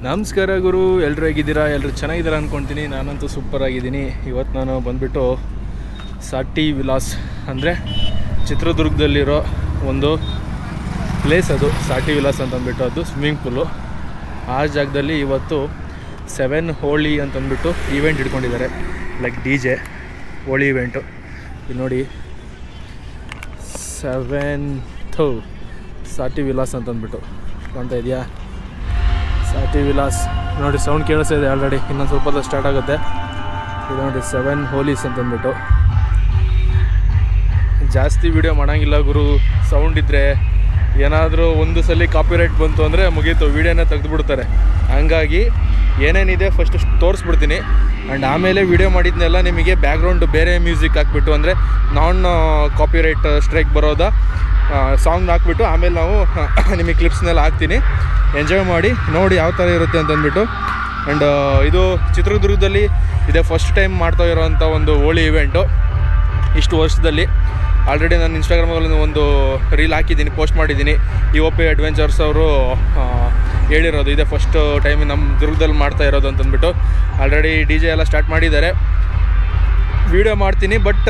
ನಮಸ್ಕಾರ ಗುರು, ಎಲ್ಲರೂ ಹೇಗಿದ್ದೀರಾ? ಎಲ್ಲರೂ ಚೆನ್ನಾಗಿದ್ದೀರಾ ಅಂದ್ಕೊಳ್ತೀನಿ. ನಾನಂತೂ ಸೂಪರ್ ಆಗಿದ್ದೀನಿ. ಇವತ್ತು ನಾನು ಬಂದುಬಿಟ್ಟು ಸಾಟಿ ವಿಲಾಸ್ ಅಂದರೆ ಚಿತ್ರದುರ್ಗದಲ್ಲಿರೋ ಒಂದು ಪ್ಲೇಸ್, ಅದು ಸಾಟಿ ವಿಲಾಸ್ ಅಂತಂದ್ಬಿಟ್ಟು, ಅದು ಸ್ವಿಮ್ಮಿಂಗ್ ಪೂಲು. ಆ ಜಾಗದಲ್ಲಿ ಇವತ್ತು 7 ಹೋಳಿ ಅಂತಂದ್ಬಿಟ್ಟು ಈವೆಂಟ್ ಇಟ್ಕೊಂಡಿದ್ದಾರೆ, ಲೈಕ್ DJ ಹೋಳಿ ಈವೆಂಟು. ಇಲ್ಲಿ ನೋಡಿ, 7th ಸಾಟಿ ವಿಲಾಸ್ ಅಂತಂದ್ಬಿಟ್ಟು ಕಾಣ್ತಾ ಇದೆಯಾ? ಸಾಟಿ ವಿಲಾಸ್ ನೋಡಿ, ಸೌಂಡ್ ಕೇಳಿಸ್ತಾ ಇದೆ ಆಲ್ರೆಡಿ. ಇನ್ನೊಂದು ಸ್ವಲ್ಪ ಸ್ಟಾರ್ಟ್ ಆಗುತ್ತೆ. ಇದು ನೋಡಿ 7 ಹೋಲೀಸ್ ಅಂತಂದ್ಬಿಟ್ಟು. ಜಾಸ್ತಿ ವೀಡಿಯೋ ಮಾಡೋಂಗಿಲ್ಲ ಗುರು, ಸೌಂಡ್ ಇದ್ದರೆ ಏನಾದರೂ ಒಂದು ಸಲ ಕಾಪಿರೈಟ್ ಬಂತು ಅಂದರೆ ಮುಗೀತು, ವೀಡಿಯೋನ ತೆಗೆದುಬಿಡ್ತಾರೆ. ಹಂಗಾಗಿ ಏನೇನಿದೆ ಫಸ್ಟ್ ತೋರಿಸ್ಬಿಡ್ತೀನಿ, ಆ್ಯಂಡ್ ಆಮೇಲೆ ವೀಡಿಯೋ ಮಾಡಿದ್ನೆಲ್ಲ ನಿಮಗೆ ಬ್ಯಾಕ್ಗ್ರೌಂಡ್ ಬೇರೆ ಮ್ಯೂಸಿಕ್ ಹಾಕ್ಬಿಟ್ಟು, ಅಂದರೆ ನಾನ್ ಕಾಪಿರೈಟ್ ಸ್ಟ್ರೈಕ್ ಬರೋದ ಸಾಂಗ್ ಹಾಕ್ಬಿಟ್ಟು ಆಮೇಲೆ ನಾವು ನಿಮಗೆ ಕ್ಲಿಪ್ಸ್ನೆಲ್ಲ ಹಾಕ್ತೀನಿ. ಎಂಜಾಯ್ ಮಾಡಿ ನೋಡಿ ಯಾವ ಥರ ಇರುತ್ತೆ ಅಂತಂದ್ಬಿಟ್ಟು. ಆ್ಯಂಡ್ ಇದು ಚಿತ್ರದುರ್ಗದಲ್ಲಿ ಇದೇ ಫಸ್ಟ್ ಟೈಮ್ ಮಾಡ್ತಾ ಇರೋವಂಥ ಒಂದು ಹೋಳಿ ಇವೆಂಟು ಇಷ್ಟು ವರ್ಷದಲ್ಲಿ. ಆಲ್ರೆಡಿ ನಾನು ಇನ್ಸ್ಟಾಗ್ರಾಮಲ್ಲಿ ಒಂದು ರೀಲ್ ಹಾಕಿದ್ದೀನಿ, ಪೋಸ್ಟ್ ಮಾಡಿದ್ದೀನಿ. EOP ಅಡ್ವೆಂಚರ್ಸ್ ಅವರು ಹೇಳಿರೋದು ಇದೇ ಫಸ್ಟ್ ಟೈಮ್ ನಮ್ಮ ದುರ್ಗದಲ್ಲಿ ಮಾಡ್ತಾ ಇರೋದು ಅಂತಂದ್ಬಿಟ್ಟು. ಆಲ್ರೆಡಿ DJ ಎಲ್ಲ ಸ್ಟಾರ್ಟ್ ಮಾಡಿದ್ದಾರೆ. ವೀಡಿಯೋ ಮಾಡ್ತೀನಿ, ಬಟ್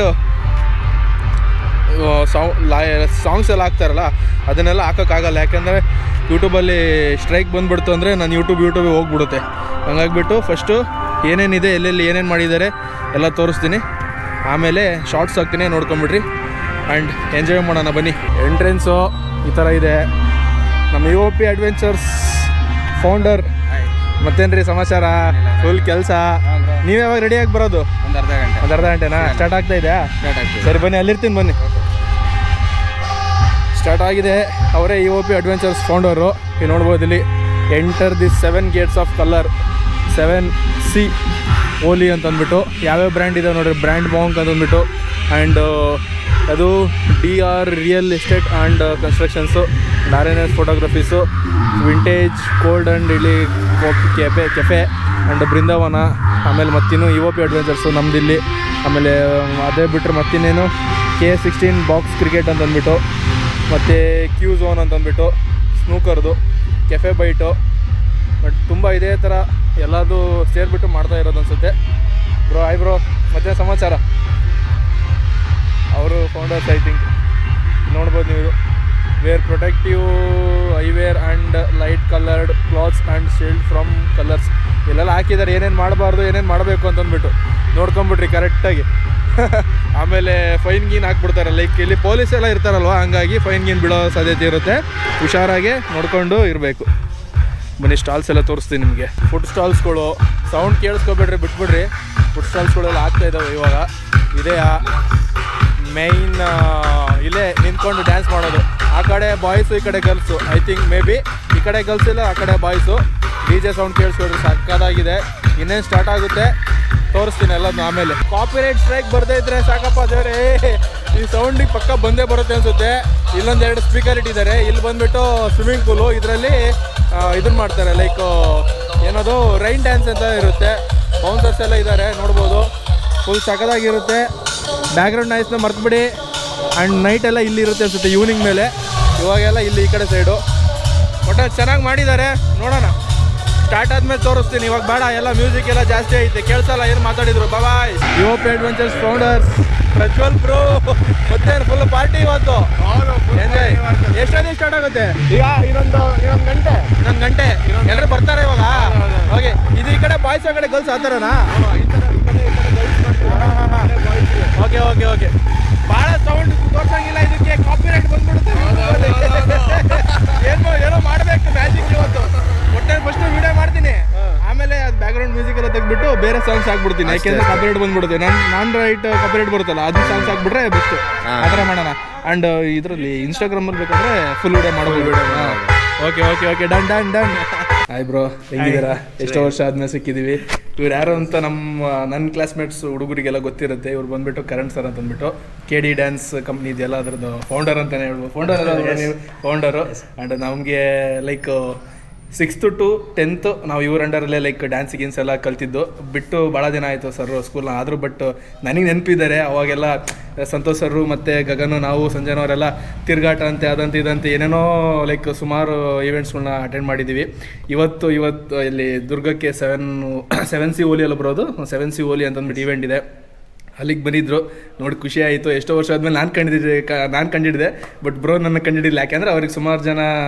ಸಾಂಗ್ಸ್ ಎಲ್ಲ ಹಾಕ್ತಾರಲ್ಲ ಅದನ್ನೆಲ್ಲ ಹಾಕೋಕ್ಕಾಗಲ್ಲ. ಯಾಕೆಂದರೆ ಯೂಟ್ಯೂಬಲ್ಲಿ ಸ್ಟ್ರೈಕ್ ಬಂದುಬಿಡ್ತು ಅಂದರೆ ನಾನು ಯೂಟ್ಯೂಬಿಗೆ ಹೋಗ್ಬಿಡುತ್ತೆ. ಹಂಗಾಗ್ಬಿಟ್ಟು ಫಸ್ಟು ಏನೇನಿದೆ, ಎಲ್ಲೆಲ್ಲಿ ಏನೇನು ಮಾಡಿದ್ದಾರೆ ಎಲ್ಲ ತೋರಿಸ್ತೀನಿ, ಆಮೇಲೆ ಶಾರ್ಟ್ಸ್ ಹಾಕ್ತೀನಿ, ನೋಡ್ಕೊಂಬಿಡ್ರಿ ಆ್ಯಂಡ್ ಎಂಜಾಯ್ ಮಾಡೋಣ ಬನ್ನಿ. ಎಂಟ್ರೆನ್ಸು ಈ ಥರ ಇದೆ. ನಮ್ಮ EOP ಅಡ್ವೆಂಚರ್ಸ್ ಫೌಂಡರ್. ಮತ್ತೇನು ರೀ ಸಮಾಚಾರ? ಫುಲ್ ಕೆಲಸ. ನೀವು ಯಾವಾಗ ರೆಡಿಯಾಗಿ ಬರೋದು? ಒಂದು ಅರ್ಧ ಗಂಟೆನಾ? ಸ್ಟಾರ್ಟ್ ಆಗ್ತಾ ಇದೆಯಾ? ಸರಿ ಬನ್ನಿ, ಅಲ್ಲಿರ್ತೀನಿ ಬನ್ನಿ. ಸ್ಟಾರ್ಟ್ ಆಗಿದೆ. ಅವರೇ EOP ಅಡ್ವೆಂಚರ್ಸ್ ಫೌಂಡರು. ನೀವು ನೋಡ್ಬೋದು ಇಲ್ಲಿ, enter the 7 Gates of colour 7C ಹೋಲಿ ಅಂತಂದ್ಬಿಟ್ಟು. ಯಾವ್ಯಾವ ಬ್ರ್ಯಾಂಡ್ ಇದೆ ನೋಡಿರಿ, ಬ್ರ್ಯಾಂಡ್ ಬಾಂಕ್ ಅಂತಂದ್ಬಿಟ್ಟು, ಆ್ಯಂಡ್ ಅದು DR real estate and constructions, RNS photographies, vintage cold and ಇಲ್ಲಿ ಕೆಫೆ ಆ್ಯಂಡ್ ಬೃಂದಾವನ. ಆಮೇಲೆ ಮತ್ತಿನ್ನು EOP ಅಡ್ವೆಂಚರ್ಸು ನಮ್ಮದಿಲ್ಲಿ. ಆಮೇಲೆ ಅದೇ ಬಿಟ್ಟರೆ ಮತ್ತಿನ್ನೇನು K16 ಬಾಕ್ಸ್ ಕ್ರಿಕೆಟ್ ಅಂತಂದ್ಬಿಟ್ಟು, ಮತ್ತು Q ಝೋನ್ ಅಂತಂದ್ಬಿಟ್ಟು, ಸ್ನೂಕರ್ದು, ಕೆಫೆ ಬೈಟು. ಬಟ್ ತುಂಬ ಇದೇ ಥರ ಎಲ್ಲದೂ ಸೇರಿಬಿಟ್ಟು ಮಾಡ್ತಾ ಇರೋದು ಅನಿಸುತ್ತೆ. ಬ್ರೋ ಹಾಯ್ ಬ್ರೋ, ಮತ್ತೆ ಸಮಾಚಾರ? ಅವರು ಫೌಂಡರ್ಸ್ ಐ ಥಿಂಕ್. ನೋಡ್ಬೋದು ನೀವು, wear protective eyewear and light coloured clothes and shield from colours ಇಲ್ಲೆಲ್ಲ ಹಾಕಿದ್ದಾರೆ. ಏನೇನು ಮಾಡಬಾರ್ದು, ಏನೇನು ಮಾಡಬೇಕು ಅಂತಂದ್ಬಿಟ್ಟು ನೋಡ್ಕೊಂಬಿಟ್ರಿ ಕರೆಕ್ಟಾಗಿ. ಆಮೇಲೆ ಫೈನ್ ಗೀನ್ ಹಾಕ್ಬಿಡ್ತಾರೆ. ಲೈಕ್ ಇಲ್ಲಿ ಪೊಲೀಸ್ ಎಲ್ಲ ಇರ್ತಾರಲ್ವ, ಹಂಗಾಗಿ ಫೈನ್ ಗೀನ್ ಬಿಡೋ ಸಾಧ್ಯತೆ ಇರುತ್ತೆ. ಹುಷಾರಾಗೆ ನೋಡ್ಕೊಂಡು ಇರಬೇಕು. ಬನ್ನಿ, ಸ್ಟಾಲ್ಸ್ ಎಲ್ಲ ತೋರಿಸ್ತೀನಿ ನಿಮಗೆ. ಫುಡ್ ಸ್ಟಾಲ್ಸ್ಗಳು, ಸೌಂಡ್ ಕೇಳಿಸ್ಕೊಬೇಡ್ರಿ, ಬಿಟ್ಬಿಡ್ರಿ. ಫುಡ್ ಸ್ಟಾಲ್ಸ್ಗಳೆಲ್ಲ ಆಗ್ತಾಯಿದ್ದಾವೆ ಇವಾಗ. ಇದೆಯಾ ಮೈನ್ ಇಲ್ಲೇ ನಿಂತ್ಕೊಂಡು ಡ್ಯಾನ್ಸ್ ಮಾಡೋದು. ಆ ಕಡೆ ಬಾಯ್ಸು, ಈ ಕಡೆ girls. I think maybe ಈ ಕಡೆ ಗರ್ಲ್ಸ್ ಇಲ್ಲ, ಆ ಕಡೆ ಬಾಯ್ಸು. DJ ಸೌಂಡ್ ಕೇಳಿಸ್ಕೊಡ್ರಿ, ಸಕ್ಕದಾಗಿದೆ. ಇನ್ನೇನು ಸ್ಟಾರ್ಟ್ ಆಗುತ್ತೆ, ತೋರಿಸ್ತೀನಿ ಎಲ್ಲದನ್ನು ಆಮೇಲೆ. ಕಾಪಿರೈಟ್ ಸ್ಟ್ರೈಕ್ ಬರದೇ ಇದ್ರೆ ಸಾಕಪ್ಪ ದೇವ್ರೆ. ಈ ಸೌಂಡಿಗೆ ಪಕ್ಕ ಬಂದೇ ಬರುತ್ತೆ ಅನಿಸುತ್ತೆ. ಇಲ್ಲೊಂದೆರಡು ಸ್ಪೀಕರ್ ಇಟ್ಟಿದ್ದಾರೆ. ಇಲ್ಲಿ ಬಂದುಬಿಟ್ಟು ಸ್ವಿಮ್ಮಿಂಗ್ ಪೂಲು, ಇದರಲ್ಲಿ ಇದನ್ನು ಮಾಡ್ತಾರೆ, ಲೈಕ್ ಏನದು ರೈನ್ ಡ್ಯಾನ್ಸ್ ಅಂತ ಇರುತ್ತೆ. ಬೌನ್ಸರ್ಸ್ ಎಲ್ಲ ಇದ್ದಾರೆ, ನೋಡ್ಬೋದು. ಫುಲ್ ಸಕ್ಕದಾಗಿರುತ್ತೆ. ಬ್ಯಾಕ್ಗ್ರೌಂಡ್ ನಾಯ್ಸ್ನ ಮರ್ತುಬಿಡಿ. ಆ್ಯಂಡ್ ನೈಟೆಲ್ಲ ಇಲ್ಲಿ ಇರುತ್ತೆ ಅನಿಸುತ್ತೆ, ಈವ್ನಿಂಗ್ ಮೇಲೆ. ಇವಾಗೆಲ್ಲ ಇಲ್ಲಿ ಈ ಕಡೆ ಸೈಡು. ಒಟ್ಟು ಚೆನ್ನಾಗಿ ಮಾಡಿದ್ದಾರೆ, ನೋಡೋಣ. ಸ್ಟಾರ್ಟ್ ಆದಮೇಲೆ ತೋರಿಸ್ತೀನಿ, ಇವಾಗ ಬೇಡ. ಎಲ್ಲ ಮ್ಯೂಸಿಕ್ ಎಲ್ಲ ಜಾಸ್ತಿ ಐತೆ, ಕೇಳಿಸಲ್ಲ ಏನು ಮಾತಾಡಿದ್ರು. ಬಾಯ್. EOP adventures founders Prajwal bro. ಮತ್ತೇನು ಫುಲ್ ಪಾರ್ಟಿ ಇವತ್ತು? ಎಂಜಾಯ್. ಎಷ್ಟೊತ್ತಿಗೆ ಸ್ಟಾರ್ಟ್ ಆಗುತ್ತೆ? ಈಗ ಇನ್ನೊಂದು ಗಂಟೆ. ಎಲ್ಲರೂ ಬರ್ತಾರೆ ಇವಾಗ. ಓಕೆ, ಇದು ಈ ಕಡೆ ಬಾಯ್ಸ್, ಆ ಕಡೆ ಗರ್ಲ್ಸ್ ಆ ಥರನಾ? ಓಕೆ. ಭಾಳ ಸೌಂಡ್ ತೋರ್ಸಂಗಿಲ್ಲ, ಇದಕ್ಕೆ ಕಾಪಿರೈಟ್ ಬಂದ್ಬಿಡುತ್ತೆ. ಏನೋ ಮಾಡಬೇಕು ಮ್ಯಾಜಿಕ್ ಇವತ್ತು. ಒಟ್ಟೆ ಫಸ್ಟ್ ವೀಡಿಯೋ ಮಾಡ್ತೀನಿ, ಆಮೇಲೆ ಅದು ಬ್ಯಾಕ್ಗ್ರೌಂಡ್ ಮ್ಯೂಸಿಕ್ ಎಲ್ಲ ತೆಗೆದ್ಬಿಟ್ಟು ಬೇರೆ ಸಾಂಗ್ಸ್ ಹಾಕ್ಬಿಡ್ತೀನಿ. ಯಾಕೆಂದ್ರೆ ಕಾಪಿರೈಟ್ ಬಂದ್ಬಿಡುತ್ತೆ. ನಾನ್ ರೈಟ್ ಕಾಪಿರೈಟ್ ಬರುತ್ತಲ್ಲ, ಅದು ಸಾಂಗ್ಸ್ ಹಾಕ್ಬಿಟ್ರೆ ಬೆಸ್ಟ್. ಆ ಥರ ಮಾಡೋಣ. ಆ್ಯಂಡ್ ಇದರಲ್ಲಿ ಇನ್ಸ್ಟಾಗ್ರಾಮಲ್ಲಿ ಬೇಕಂದ್ರೆ ಫುಲ್ ವೀಡಿಯೋ ಮಾಡ್ಬೋದು. Okay, done. ಹಾಯ್ ಬ್ರೋ, ಹೆಂಗಿದ್ದೀರಾ? ಎಷ್ಟೋ ವರ್ಷ ಆದ್ಮೇಲೆ ಸಿಕ್ಕಿದ್ದೀವಿ. ಇವ್ರು ಯಾರು ಅಂತ ನನ್ನ ಕ್ಲಾಸ್ಮೇಟ್ಸ್ ಹುಡುಗರಿಗೆಲ್ಲ ಗೊತ್ತಿರುತ್ತೆ. ಇವ್ರು ಬಂದುಬಿಟ್ಟು ಕರಣ್ ಸರ್ ಅಂತಂದ್ಬಿಟ್ಟು KD ಡ್ಯಾನ್ಸ್ ಕಂಪ್ನಿ ಇದೆಯಲ್ಲ, ಅದರದ್ದು ಫೌಂಡರ್ ಅಂತಲೇ ಹೇಳ್ಬೋದು. ಫೌಂಡರು. ಆ್ಯಂಡ್ ನಮಗೆ ಲೈಕ್ 6th to 10th ನಾವು ಇವ್ರ ಅಂಡರಲ್ಲೇ ಲೈಕ್ ಡ್ಯಾನ್ಸ್ ಗೀನ್ಸ್ ಎಲ್ಲ ಕಲ್ತಿದ್ದು. ಬಿಟ್ಟು ಭಾಳ ದಿನ ಆಯಿತು ಸರ್ ಸ್ಕೂಲ್ನ. ಆದರೂ ಬಟ್ ನನಗೆ ನೆನಪಿದ್ದಾರೆ ಅವಾಗೆಲ್ಲ ಸಂತೋಷ್ ಸರು ಮತ್ತು ಗಗನು, ನಾವು ಸಂಜನವರೆಲ್ಲ ತಿರುಗಾಟ ಅಂತೆ ಅದಂತೆ ಇದಂತೆ ಏನೇನೋ ಲೈಕ್ ಸುಮಾರು ಈವೆಂಟ್ಸ್ಗಳನ್ನ ಅಟೆಂಡ್ ಮಾಡಿದ್ದೀವಿ. ಇವತ್ತು ಇಲ್ಲಿ ದುರ್ಗಕ್ಕೆ 7C ಹೋಲಿ ಅಲ್ಲ ಬರೋದು, 7C ಹೋಲಿ ಅಂತಂದ್ಬಿಟ್ಟು ಈವೆಂಟ್ ಇದೆ, ಅಲ್ಲಿಗೆ ಬಂದಿದ್ದರು. ನೋಡಿ ಖುಷಿ ಆಯಿತು. ಎಷ್ಟೋ ವರ್ಷ ಆದಮೇಲೆ ನಾನು ಕಂಡಿಡಿದೆ ಬಟ್ ಬ್ರೋ ನನ್ನ ಕಂಡಿಡಿಲ್ಲ. ಯಾಕೆಂದರೆ ಅವ್ರಿಗೆ ಸುಮಾರು ಜನ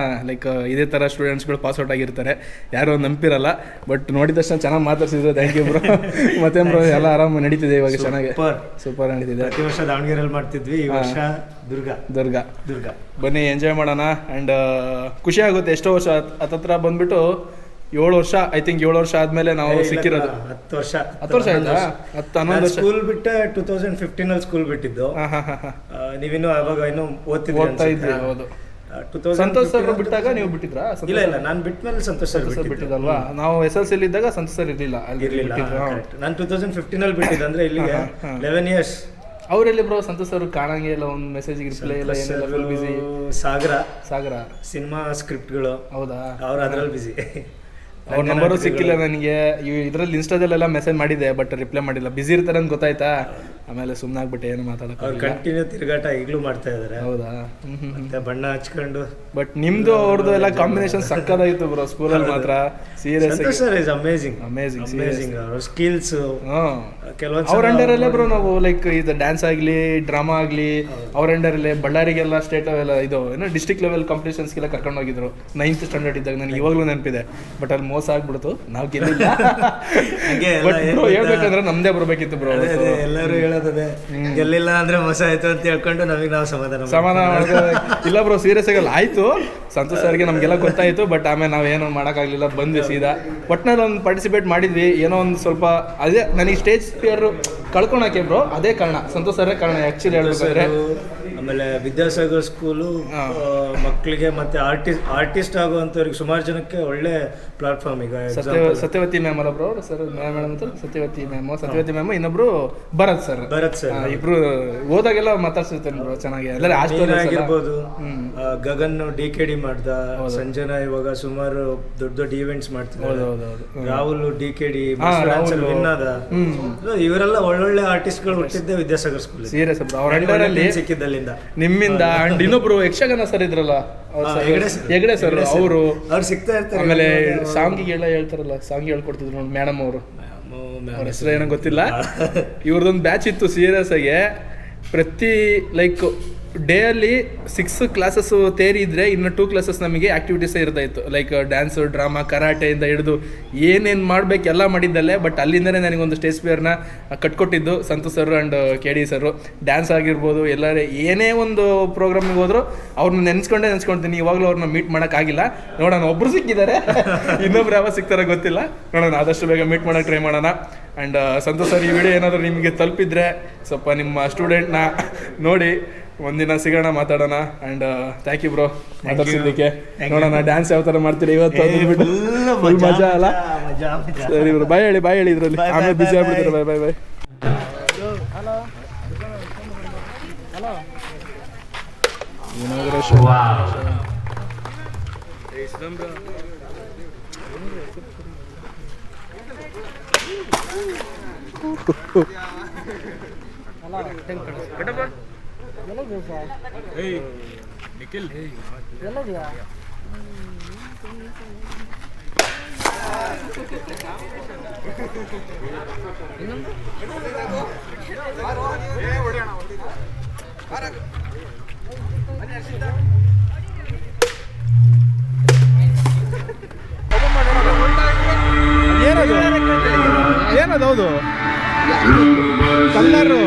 ಲೈಕ್ ಇದೇ ಥರ ಸ್ಟೂಡೆಂಟ್ಸ್ಗಳು ಪಾಸ್ಔಟ್ ಆಗಿರ್ತಾರೆ, ಯಾರೋ ನಂಬಿರಲ್ಲ. ಬಟ್ ನೋಡಿದ ತಕ್ಷಣ ಚೆನ್ನಾಗಿ ಮಾತಾಡ್ಸಿದ್ರು, ಥ್ಯಾಂಕ್ ಯು ಬ್ರೋ. ಮತ್ತೆ ಬ್ರೋ ಎಲ್ಲ ಆರಾಮ ನಡೀತಿದೆ ಇವಾಗ, ಚೆನ್ನಾಗಿ ಸೂಪರ್ ನಡೀತಿದೆ. ಪ್ರತಿ ವರ್ಷ ದಾವಣಗೆರೆಯಲ್ಲಿ ಮಾಡ್ತಿದ್ವಿ, ಈ ವರ್ಷ ದುರ್ಗ. ಬನ್ನಿ ಎಂಜಾಯ್ ಮಾಡೋಣ. ಆ್ಯಂಡ್ ಖುಷಿ ಆಗುತ್ತೆ. ಎಷ್ಟೋ ವರ್ಷ ಹತ್ತತ್ರ ಬಂದುಬಿಟ್ಟು 7 ವರ್ಷ, ಐ ಥಿಂಕ್ 7 ವರ್ಷ ಆದಮೇಲೆ ನಾವು ಸಿಕ್ಕಿರೋದು. 10 ವರ್ಷ ಆಯ್ತಾ? 11 ವರ್ಷ. ಸ್ಕೂಲ್ ಬಿಟ್ಟೆ 2015 ಸ್ಕೂಲ್ ಬಿಟ್ಟಿದ್ದು. ನೀವಿನ್ನು ಅವಾಗ ಇನ್ನೂ ಓದ್ತಾ ಇದ್ವಿ. ಹೌದು. ಸಂತೋಷ್ ಸರ್ ಬಿಟ್ಟಾಗ ನೀವು ಬಿಟ್ಟಿದ್ರಾ? ಇಲ್ಲ, ನಾನು ಬಿಟ್ಮೇಲೆ ಸಂತೋಷ್ ಸರ್ ಬಿಟ್ಟಿದ್ದಲ್ವಾ? ನಾವು SLC ಇದ್ದಾಗ ಸಂತೋಷ್ ಸರ್ ಇರಲಿಲ್ಲ. ನಾನು 2015 ಬಿಟ್ಟಿದ್ದೆ, ಅಂದ್ರೆ ಇಲ್ಲಿಗೆ 11 ಇಯರ್ಸ್. ಅವರೆಲ್ಲಿ ಬ್ರೋ? ಸಂತೋಷ್ ಸರ್ ಕಾಣಂಗೆ ಇಲ್ಲ, ಒಂದು ಮೆಸೇಜ್ ರಿಪ್ಲೈ ಇಲ್ಲ, ಏನಿಲ್ಲ, ಫುಲ್ ಬಿಸಿ. ಸಾಗರ ಸಿನಿಮಾ ಸ್ಕ್ರಿಪ್ಟ್ಗಳು. ಹೌದಾ? ಅವ್ರು ಅದ್ರಲ್ಲಿ ಬಿಸಿ. ಅವ್ರ ನಂಬರು ಸಿಕ್ಕಿಲ್ಲ ನನಗೆ. ಇದರಲ್ಲಿ ಇನ್ಸ್ಟಾದಲ್ಲೆಲ್ಲ ಮೆಸೇಜ್ ಮಾಡಿದೆ ಬಟ್ ರಿಪ್ಲೈ ಮಾಡಿಲ್ಲ, ಬಿಸಿ ಇರ್ತಾರೆ ಅಂತ ಗೊತ್ತಾಯ್ತಾ. ಆಮೇಲೆ ಸುಮ್ಮನೆ ಆಗ್ಬಿಟ್ಟೆ, ಏನು ಮಾತಾಡೋಕೆ. ಅವ್ರು ಕಂಟಿನ್ಯೂ ತಿರುಗಾಟ ಈಗಲೂ ಮಾಡ್ತಾ ಇದ್ದಾರೆ. ಹೌದಾ? ಮತ್ತೆ ಬಣ್ಣ ಹಚ್ಕೊಂಡು. ಬಟ್ ನಿಮ್ದು ಅವ್ರದ್ದು ಎಲ್ಲ ಕಾಂಬಿನೇಷನ್ ಸಕ್ಕದಾಗಿತ್ತು ಬ್ರೋ ಸ್ಕೂಲಲ್ಲಿ ಮಾತ್ರ. ಸೀರಿಯಸ್ ಅಮೇಜಿಂಗ್ ಅವ್ರ ಸ್ಕಿಲ್ಸ್. ಕೆಲವೊಂದು ಅವ್ರ ಅಂಡರಲ್ಲೇ ಬ್ರೋ ನಾವು ಲೈಕ್ ಇದು ಡ್ಯಾನ್ಸ್ ಆಗಲಿ, ಡ್ರಾಮಾ ಆಗಲಿ, ಅವ್ರ ಅಂಡರಲ್ಲೇ ಬಳ್ಳಾರಿಗೆಲ್ಲ ಸ್ಟೇಟ್ ಎಲ್ಲ ಇದು ಏನೋ ಡಿಸ್ಟ್ರಿಕ್ಟ್ ಲೆವೆಲ್ ಕಾಂಪಿಟೇಷನ್ಸ್ಗೆಲ್ಲ ಕರ್ಕೊಂಡು ಹೋಗಿದ್ರು 9th ಸ್ಟ್ಯಾಂಡರ್ಡ್ ಇದ್ದಾಗ. ನನಗೆ ಇವಾಗಲೂ ನೆನಪಿದೆ. ಬಟ್ ಅಲ್ಲಿ ಮೋಸ ಆಗ್ಬಿಡ್ತು, ನಾವು ಗೆಲ್ಲಿಲ್ಲ. ಬಟ್ ಬ್ರೋ ಹೇಳ್ಬೇಕಂದ್ರೆ ನಮ್ದೇ ಬರ್ಬೇಕಿತ್ತು ಬ್ರೋ. ಎಲ್ಲರೂ ಹೇಳೋದೇ ಗೆಲ್ಲಿಲ್ಲ ಅಂದ್ರೆ ಮೋಸ ಆಯ್ತು ಅಂತ ಹೇಳ್ಕೊಂಡು ನಮಗೆ ನಾವು ಸಮಾಧಾನ ಇಲ್ಲ ಬ್ರೋ. ಸೀರಿಯಸ್ ಆಗಿ ಆಯ್ತು, ಸಂತೋಷ್ ಸರ್ಗೆ ನಮಗೆಲ್ಲ ಗೊತ್ತಾಯಿತು. ಬಟ್ ಆಮೇಲೆ ನಾವೇನೋ ಮಾಡೋಕ್ಕಾಗಲಿಲ್ಲ, ಬಂದ್ವಿ ಸೀದಾ. ಒಟ್ಟಿನಲ್ಲಿ ಒಂದು ಪಾರ್ಟಿಸಿಪೇಟ್ ಮಾಡಿದ್ವಿ, ಏನೋ ಒಂದು ಸ್ವಲ್ಪ. ಅದೇ ನನಗೆ ಸ್ಟೇಜ್ ಫಿಯರ್ ಕಳ್ಕೊಳಕ್ಕೆ ಬ್ರೋ ಅದೇ ಕಾರಣ, ಸಂತೋಷ್ ಸರೇ ಕಾರಣ ಆ್ಯಕ್ಚುಲಿ ಹೇಳ್ಬೇಕಾದ್ರೆ. ಆಮೇಲೆ ವಿದ್ಯಾಸಾಗರ್ ಸ್ಕೂಲು ಮಕ್ಕಳಿಗೆ ಮತ್ತೆ ಆರ್ಟಿಸ್ಟ್ ಆಗುವಂಥವ್ರಿಗೆ ಸುಮಾರು ಜನಕ್ಕೆ ಒಳ್ಳೆ ಪ್ಲಾಟ್ಫಾರ್ಮ್. ಈಗ ಸತ್ಯವತಿ ಮ್ಯಾಮ್ ಅಲ್ಲ ಬ್ರೋ ಸರ್? ಮೇಡಮ್ ಅಂತ ಸತ್ಯವತಿ ಮ್ಯಾಮ್, ಇನ್ನೊಬ್ರು ಭರತ್ ಸರ್ ಇಬ್ರು ಹೋದಾಗೆಲ್ಲ ಮಾತಾಡ್ಸಿರ್ತೇನೆ ಬ್ರೋ ಚೆನ್ನಾಗಿ. ಎಲ್ಲರೂ ಆಗಿರ್ಬೋದು. ಗಗನ್ DKD ಮಾಡ್ದ, ಸಂಜನಾ ಇವಾಗ ಸುಮಾರು ದೊಡ್ಡ ಈವೆಂಟ್ಸ್ ಮಾಡ್ತಿದ್ದಾರೆ. ರಾಹುಲ್ DKD ವಿನ್ ಆದ. ಇವರೆಲ್ಲ ಒಳ್ಳೊಳ್ಳೆ ಆರ್ಟಿಸ್ಟ್ಗಳು ಹುಟ್ಟಿದ್ದೆ ವಿದ್ಯಾಸಾಗರ್ ಸ್ಕೂಲ್. Serious bro. ಅವ್ರ ಅಂಡರಲ್ಲಿ ಸಿಕ್ಕಿದ್ದಲ್ಲಿಂದ ನಿಮ್ಮಿಂದ. ಅಂಡ್ ಇನ್ನೊಬ್ರು ಯಕ್ಷಗಾನ ಸರ್ ಇದ್ರಲ್ಲ, ಹೆಗಡೆ ಸರ್, ಅವರು ಸಿಗ್ತಾ ಇರ್ತಾರೆ. ಆಮೇಲೆ ಸಾಂಗಿಗೆಲ್ಲ ಹೇಳ್ತಾರಲ್ಲ, ಸಾಂಗ್ ಹೇಳ್ಕೊಡ್ತಿದ್ರು ನೋಡಿ ಮೇಡಮ್ ಅವರು, ಅವ್ರ ಹೆಸರು ಏನೋ ಗೊತ್ತಿಲ್ಲ. ಇವ್ರದೊಂದು ಬ್ಯಾಚ್ ಇತ್ತು ಸೀರಿಯಸ್ ಆಗಿ. ಪ್ರತಿ ಲೈಕ್ ಡೇ ಅಲ್ಲಿ 6 ಕ್ಲಾಸಸ್ ತೇರಿ ಇದ್ರೆ ಇನ್ನು 2 ಕ್ಲಾಸಸ್ ನಮಗೆ ಆಕ್ಟಿವಿಟೀಸ್ ಇರ್ತಾ ಇತ್ತು. ಲೈಕ್ ಡ್ಯಾನ್ಸು, ಡ್ರಾಮಾ, ಕರಾಟೆಯಿಂದ ಹಿಡಿದು ಏನೇನು ಮಾಡ್ಬೇಕು ಎಲ್ಲ ಮಾಡಿದ್ದಲ್ಲೇ. ಬಟ್ ಅಲ್ಲಿಂದನೇ ನನಗೊಂದು ಸ್ಟೇಜ್ ಫಿಯರ್ನ ಕಟ್ಕೊಟ್ಟಿದ್ದು Santosh sir and KD sir. Dance ಆಗಿರ್ಬೋದು, ಎಲ್ಲರೇ ಏನೇ ಒಂದು ಪ್ರೋಗ್ರಾಮಿಗೆ ಹೋದ್ರು ಅವ್ರನ್ನ ನೆನ್ಸ್ಕೊಳ್ತೀನಿ. ಇವಾಗಲೂ ಅವ್ರನ್ನ ಮೀಟ್ ಮಾಡೋಕ್ಕಾಗಿಲ್ಲ. ನೋಡೋಣ, ಒಬ್ರು ಸಿಕ್ಕಿದ್ದಾರೆ, ಇನ್ನೊಬ್ರು ಯಾವಾಗ ಸಿಗ್ತಾರೋ ಗೊತ್ತಿಲ್ಲ. ನೋಡೋಣ, ಆದಷ್ಟು ಬೇಗ ಮೀಟ್ ಮಾಡೋಕ್ಕೆ ಟ್ರೈ ಮಾಡೋಣ. ಆ್ಯಂಡ್ ಸಂತೋಷ್ ಸರ್, ಈ ವಿಡಿಯೋ ಏನಾದರೂ ನಿಮಗೆ ತಲುಪಿದ್ರೆ ಸ್ವಲ್ಪ ನಿಮ್ಮ ಸ್ಟೂಡೆಂಟ್ನ ನೋಡಿ ಒಂದಿನ ಸಿಗೋಣ, ಮಾತಾಡೋಣ. ಆ್ಯಂಡ್ ಥ್ಯಾಂಕ್ ಯು ಬ್ರೋ ಮಾತಾಡ್ಸಿದ್ದಕ್ಕೆ. ನೋಡೋಣ ಡ್ಯಾನ್ಸ್ ಯಾವ ಥರ ಮಾಡ್ತೀರಿ ಇವತ್ತು, ಫುಲ್ ಮಜಾ ಅಲ್ಲ? ಸರಿ ಬ್ರೋ, ಬಾಯ್ ಹೇಳಿ ಇದರಲ್ಲಿ, ಆಮೇಲೆ ಬಿಸಿ ಆಗ್ಬಿಡ್ತೀರ. ಬಾಯ್. ನಿಖಿಲ್ ಏನದು? ಹೌದು, ಕಲ್ಲರು,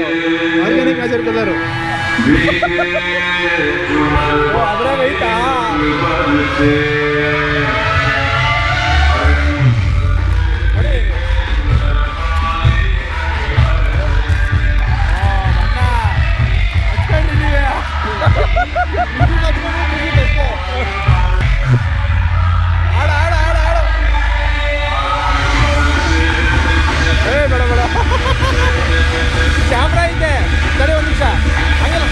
ಆರ್ಗ್ಯಾನಿಕ್ ನ್ಯಾಚುರಲ್ ಕಲ್ಲರು ಅದ್ರಾಗ ಐತಾ? ಕ್ಯಾಮ್ರಾ ಇದೆ, ಸರಿ ಒಂದು ನಿಮಿಷ. ಹಂಗಲ್ಲ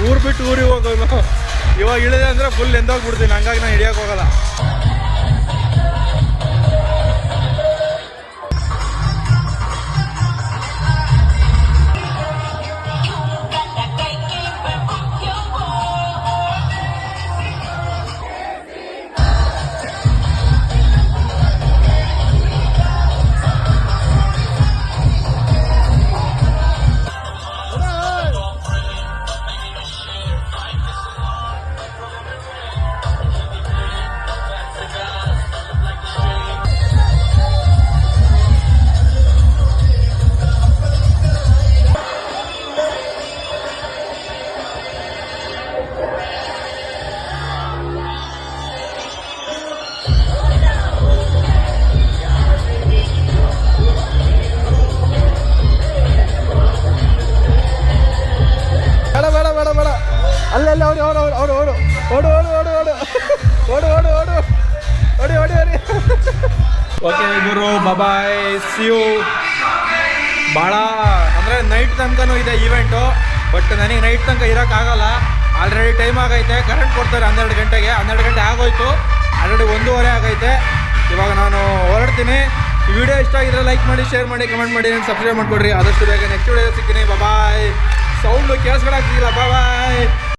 ಊರು ಬಿಟ್ಟು ಊರಿಗೆ ಹೋಗೋದು. ಇವಾಗ ಇಳಿದೆ ಅಂದರೆ ಫುಲ್ ಎಂದೋಗ್ಬಿಡ್ತೀನಿ, ಹಂಗಾಗಿ ನಾನು ಹಿಡಿಯೋಕೆ ಹೋಗಲ್ಲ. ಅಲ್ಲೆಲ್ಲ ಓಡಿ ಓಡು ಓಡು ಓಡು ಓಡು ಓಡು ಓಡು ಓಡು ಓಡು ಓಡು ಓಡು ಓಡಿ ಓಡಿ ಓಡಿ. ಓಕೆ ಗುರು, ಬಾಯ್, ಸಿ ಯು. ಭಾಳ ಅಂದರೆ ನೈಟ್ ತನಕನೂ ಇದೆ ಈವೆಂಟು, ಬಟ್ ನನಗೆ ನೈಟ್ ತನಕ ಇರೋಕ್ಕಾಗಲ್ಲ. ಆಲ್ರೆಡಿ ಟೈಮ್ ಆಗೈತೆ, ಕರೆಂಟ್ ಕೊಡ್ತಾರೆ 12 ಗಂಟೆಗೆ. 12 ಗಂಟೆ ಆಗೋಯ್ತು, ಆಲ್ರೆಡಿ 1:15 ಆಗೈತೆ. ಇವಾಗ ನಾನು ಹೊರಡ್ತೀನಿ. ಈ ವಿಡಿಯೋ ಇಷ್ಟ ಆಗಿದ್ರೆ ಲೈಕ್ ಮಾಡಿ, ಶೇರ್ ಮಾಡಿ, ಕಮೆಂಟ್ ಮಾಡಿ, ಸಬ್ಸ್ಕ್ರೈಬ್ ಮಾಡಿಕೊಡ್ರಿ. ಆದಷ್ಟು ಬೇಗ ನೆಕ್ಸ್ಟ್ ವಿಡಿಯೋ ಸಿಗ್ತೀನಿ. ಬಾಯ್. ಸೌಂಡು ಕೇಳಿಸ್ಕೊಳಕ್ಕಿಲ್ಲ. ಬಾಯ್.